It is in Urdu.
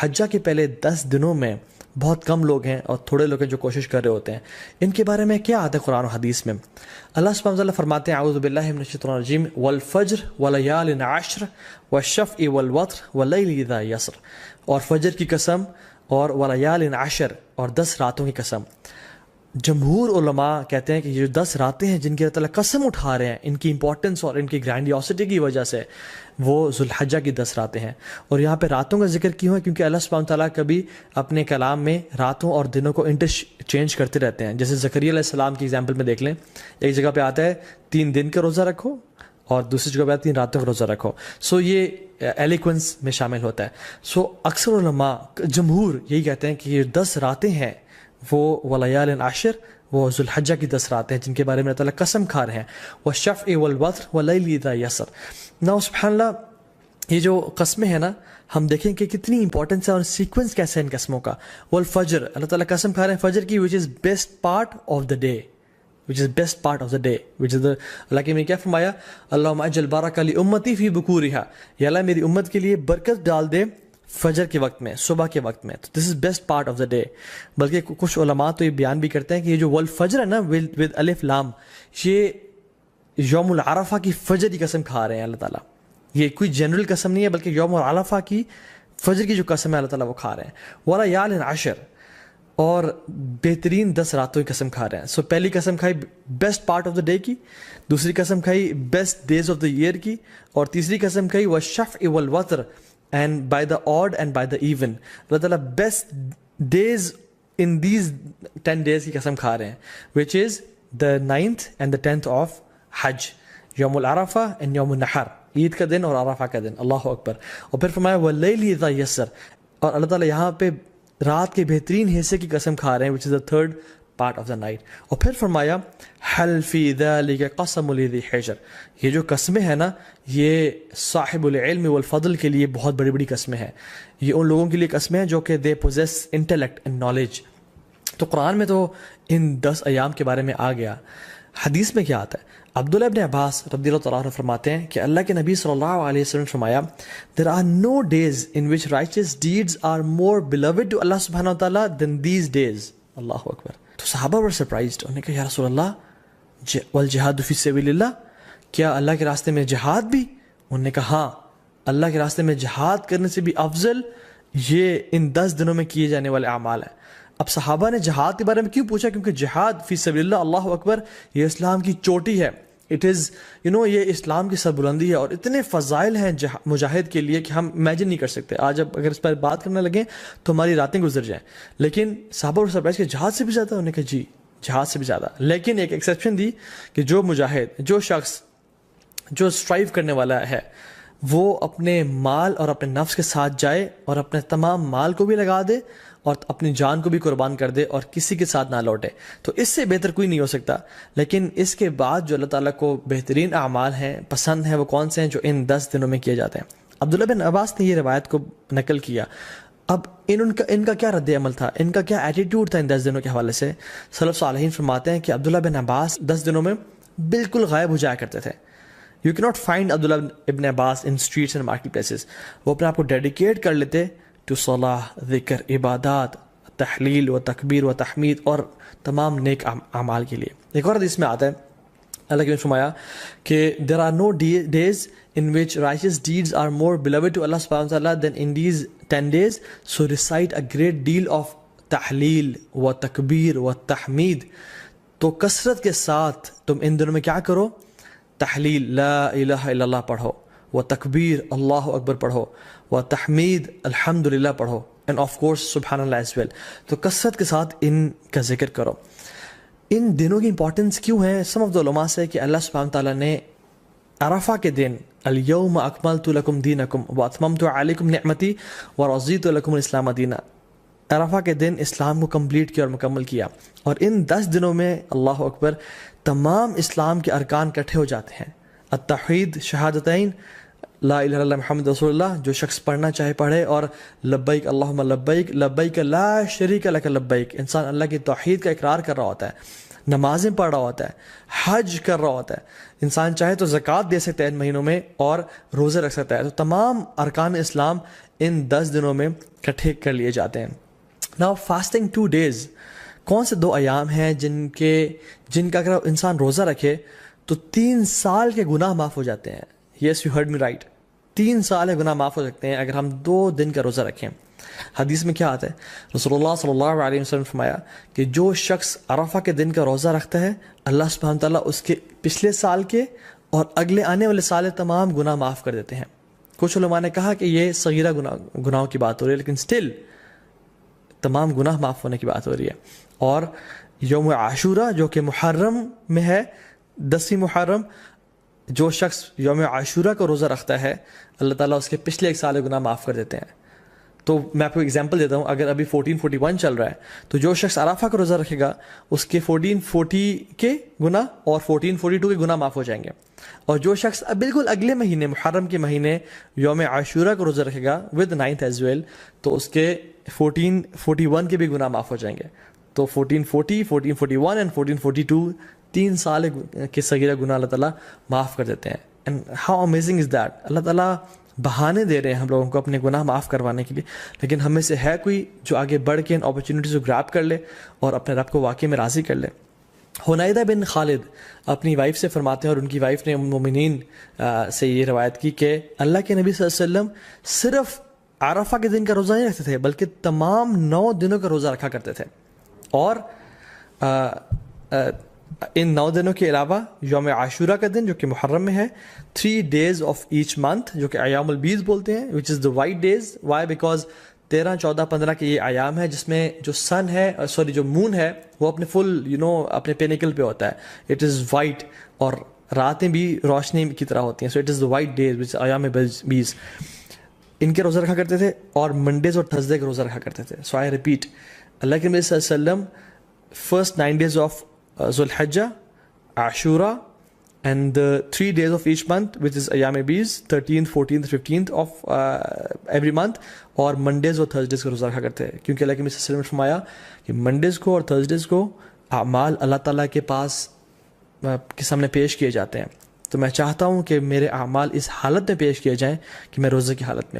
حجہ کے پہلے 10 دنوں میں بہت کم لوگ ہیں اور تھوڑے لوگ ہیں جو کوشش کر رہے ہوتے ہیں. ان کے بارے میں کیا آتا ہے قرآن و حدیث میں؟ اللہ سبحانہ وتعالی فرماتے ہیں اعوذ باللہ من الشیطان الرجیم والفجر ولیال عشر والشفع والوتر واللیل اذا یسر، اور فجر کی قسم اور ولیال عشر اور 10 راتوں کی قسم. جمہور علماء کہتے ہیں کہ یہ جو 10 راتیں ہیں جن کی اللہ تعالیٰ قسم اٹھا رہے ہیں ان کی امپورٹنس اور ان کی گرینڈیوسٹی کی وجہ سے، وہ ذوالحجہ کی 10 راتیں ہیں. اور یہاں پہ راتوں کا ذکر کیوں ہے؟ کیونکہ اللہ سبحانہ تعالیٰ کبھی اپنے کلام میں راتوں اور دنوں کو انٹرچینج کرتے رہتے ہیں. جیسے زکریا علیہ السلام کی ایگزامپل میں دیکھ لیں، ایک جگہ پہ آتا ہے 3 دن کا روزہ رکھو اور دوسری جگہ پہ آتا ہے 3 راتوں کا روزہ رکھو. یہ ایلیکوینس میں شامل ہوتا ہے. اکثر علماء جمہور یہی کہتے ہیں کہ یہ 10 راتیں ہیں وہ ولیال عشر، وہ ذوالحجہ کی 10 راتیں ہیں جن کے بارے میں اللہ تعالیٰ قسم کھا رہے ہیں. والشفع والوتر واللیل اذا یسر. نا سبحان اللہ، یہ جو قسمیں ہیں نا، ہم دیکھیں کہ کتنی امپورٹنس ہے اور سیکوینس کیسے ہے ان قسموں کا. والفجر، اللہ تعالیٰ قسم کھا رہے ہیں فجر کی، which is best part of the day، اللہ کے میں کیا فرمایا؟ اللہم اجل بارک لی امتی فی بکورہا، یا اللہ میری امت کے لیے برکت ڈال دے فجر کے وقت میں، صبح کے وقت میں. This is best part of the day. بلکہ کچھ علماء تو یہ بیان بھی کرتے ہیں کہ یہ جو والفجر ہے نا ود الف لام، یہ یوم العرفہ کی فجر کی قسم کھا رہے ہیں اللہ تعالیٰ. یہ کوئی جنرل قسم نہیں ہے بلکہ یوم العرفہ کی فجر کی جو قسم ہے اللہ تعالیٰ وہ کھا رہے ہیں. ولیال عشر، اور بہترین 10 راتوں کی قسم کھا رہے ہیں. پہلی قسم کھائی best part of the day کی، دوسری قسم کھائی best days of the year کی، اور تیسری قسم کھائی والشفع والوتر and by the odd and by the even. اللہ تعالیٰ best days in these 10 days کی قسم کھا رہے ہیں، which is the 9th and the 10th of حج، یوم العرفہ and یوم النحر، عید کا دن اور عرفہ کا دن. اللہ اکبر. اور پھر فرمایا واللیل اذا یسر، اور اللہ تعالیٰ یہاں پہ رات کے بہترین حصے کی قسم کھا رہے ہیں، which is the 3rd part of the night. اور پھر فرمایا حل فی ذلک قسم لذی حجر، یہ جو قسمیں ہیں نا یہ صاحب العلم والفضل کے لیے بہت بڑی بڑی قسمیں ہیں. یہ ان لوگوں کے لیے قسمیں ہیں جو کہ they possess intellect and knowledge. تو قرآن میں تو ان 10 ایام کے بارے میں آ گیا. حدیث میں کیا آتا ہے؟ عبداللہ ابن عباس رضی اللہ تعالیٰ عنہ فرماتے ہیں کہ اللہ کے نبی صلی اللہ علیہ وسلم نے فرمایا there are no days in which righteous deeds are more beloved to Allah subhanahu wa ta'ala than these days. اللہ اکبر. تو صحابہ were surprised. انہوں نے کہا یا رسول اللہ والجہاد فی سبیل اللہ، کیا اللہ کے راستے میں جہاد بھی؟ انہوں نے کہا ہاں، اللہ کے راستے میں جہاد کرنے سے بھی افضل یہ ان 10 دنوں میں کیے جانے والے اعمال ہیں. اب صحابہ نے جہاد کے بارے میں کیوں پوچھا؟ کیونکہ جہاد فی سبیل اللہ، اللہ اکبر، یہ اسلام کی چوٹی ہے. اٹ از یہ اسلام کی سربلندی ہے، اور اتنے فضائل ہیں مجاہد کے لیے کہ ہم امیجن نہیں کر سکتے. آج اب اگر اس پر بات کرنے لگیں تو ہماری راتیں گزر جائیں. لیکن صحابہ اور سرپرائز کہ جہاد سے بھی زیادہ؟ انہوں نے کہا جی جہاد سے بھی زیادہ. لیکن ایک ایکسیپشن دی کہ جو مجاہد، جو شخص جو اسٹرائیو کرنے والا ہے، وہ اپنے مال اور اپنے نفس کے ساتھ جائے اور اپنے تمام مال کو بھی لگا دے اور اپنی جان کو بھی قربان کر دے اور کسی کے ساتھ نہ لوٹے، تو اس سے بہتر کوئی نہیں ہو سکتا. لیکن اس کے بعد جو اللہ تعالیٰ کو بہترین اعمال ہیں، پسند ہیں، وہ کون سے ہیں؟ جو ان 10 دنوں میں کیے جاتے ہیں. عبداللہ بن عباس نے یہ روایت کو نقل کیا. اب ان کا کیا رد عمل تھا، ان کا کیا ایٹیٹیوڈ تھا ان 10 دنوں کے حوالے سے؟ سلف صالحین فرماتے ہیں کہ عبداللہ بن عباس 10 دنوں میں بالکل غائب ہو جایا کرتے تھے. یو کی ناٹ فائنڈ عبداللہ ابن عباس ان اسٹریٹس اینڈ مارکیٹ پلیسز. وہ اپنے آپ کو ڈیڈیکیٹ کر لیتے ٹو صلاح، ذکر، عبادات، تحلیل و تکبیر و تحمید اور تمام نیک اعمال کے لیے. ایک اور حدیث میں آتا ہے اللہ کے نے فرمایا کہ there are no days in which righteous deeds are more beloved to Allah subhanahu wa ta'ala than in these 10 days, so recite a great deal of تحلیل و تکبیر و تحمید. تو کثرت کے ساتھ تم ان دنوں میں کیا کرو؟ تحلیل لا الہ الا اللہ پڑھو، و تکبیر اللہ اکبر پڑھو، و تحمید الحمدللہ پڑھو، اینڈ آف کورس سبحان اللہ ایز ویل. تو کثرت کے ساتھ ان کا ذکر کرو. ان دنوں کی امپورٹنس کیوں ہے؟ سم آف دا علماء سے کہ اللہ سبحانہ تعالیٰ نے عرفہ کے دن الیوم اکملت لکم دینکم واتممت علیکم نعمتی ورضیت لکم الاسلام دینا، عرفہ کے دن اسلام کو کمپلیٹ کیا اور مکمل کیا. اور ان 10 دنوں میں اللہ اکبر تمام اسلام کے ارکان اکٹھے ہو جاتے ہیں. التوحید، شہادتین، لا الہ الا اللہ محمد رسول اللہ، جو شخص پڑھنا چاہے پڑھے، اور لبیک اللہم لبیک لبیک لا شریک لک لبیک. انسان اللہ کی توحید کا اقرار کر رہا ہوتا ہے، نمازیں پڑھ رہا ہوتا ہے، حج کر رہا ہوتا ہے. انسان چاہے تو زکوٰۃ دے سکتا ہے ان مہینوں میں اور روزے رکھ سکتا ہے. تو تمام ارکان اسلام ان 10 دنوں میں اکٹھے کر لیے جاتے ہیں. ناؤ فاسٹنگ 2 days کون سے 2 ایام ہیں جن کا اگر انسان روزہ رکھے تو 3 سال کے گناہ معاف ہو جاتے ہیں. Yes you heard me right, 3 سال کے گناہ معاف ہو سکتے ہیں اگر ہم 2 دن کا روزہ رکھیں. حدیث میں کیا آتا ہے؟ رسول اللہ صلی اللہ علیہ وسلم نے فرمایا کہ جو شخص عرفہ کے دن کا روزہ رکھتا ہے اللہ سبحانہ تعالیٰ اس کے پچھلے سال کے اور اگلے آنے والے سال تمام گناہ معاف کر دیتے ہیں. کچھ علماء نے کہا کہ یہ صغیرہ گناہوں کی بات ہو رہی ہے, لیکن سٹل تمام گناہ معاف ہونے کی بات ہو رہی ہے. اور یوم عاشورہ جو کہ محرم میں ہے, 10 محرم, جو شخص یوم عاشورہ کا روزہ رکھتا ہے اللہ تعالیٰ اس کے پچھلے 1 سال کے گناہ معاف کر دیتے ہیں. تو میں آپ کو ایگزامپل دیتا ہوں, اگر ابھی 1441 چل رہا ہے تو جو شخص عرفہ کا روزہ رکھے گا اس کے 1440 کے گناہ اور 1442 کے گناہ معاف ہو جائیں گے. اور جو شخص اب بالکل اگلے مہینے محرم کے مہینے یوم عاشورہ کا روزہ رکھے گا ود 9th ایز ویل, تو اس کے 1441 کے بھی گناہ معاف ہو جائیں گے. تو 1440, 1441 اینڈ 1442 3 سال کے صغیرہ گناہ اللہ تعالیٰ معاف کر دیتے ہیں. And how amazing is that. اللہ تعالیٰ بہانے دے رہے ہیں ہم لوگوں کو اپنے گناہ معاف کروانے کے لیے, لیکن ہم میں سے ہے کوئی جو آگے بڑھ کے ان اپرچونیٹیز کو گراب کر لے اور اپنے رب کو واقعی میں راضی کر لے. حنیدہ بن خالد اپنی وائف سے فرماتے ہیں, اور ان کی وائف نے مومنین سے یہ روایت کی کہ اللہ کے نبی صلی اللہ علیہ وسلم صرف عرفہ کے دن کا روزہ نہیں رکھتے تھے بلکہ تمام 9 دنوں کا روزہ رکھا کرتے تھے. اور ان 9 دنوں کے علاوہ یوم عاشورہ کا دن جو کہ محرم میں ہے, 3 days of each month جو کہ ایام البیض بولتے ہیں, which is the white days. Why? Because 13, 14, 15 کے یہ ایام ہے جس میں جو سن ہے جو مون ہے وہ اپنے فل اپنے پینیکل پہ ہوتا ہے. اٹ از وائٹ اور راتیں بھی روشنی کی طرح ہوتی ہیں. So it is the white days which ایام بیز. ان کے روزہ رکھا کرتے تھے اور منڈیز اور تھرسڈے کے روزہ رکھا کرتے تھے. سو آئی ریپیٹ, اللہ کے نبی صلی اللہ علیہ وسلم first 9 days of ذو الحجہ, عاشورہ, and the 3 days of each month which is ایام بیز 13th, 14th, 15th of every month, اور منڈیز اور تھرسڈیز کا روزہ رکھا کرتے ہیں. کیونکہ اللہ کے نبی صلی اللہ علیہ وسلم نے فرمایا کہ منڈیز کو اور تھرسڈیز کو اعمال اللہ تعالیٰ کے پاس کے سامنے پیش کیے جاتے ہیں. تو میں چاہتا ہوں کہ میرے اعمال اس حالت میں پیش کیے جائیں کہ میں روزے کی حالت میں ہوں.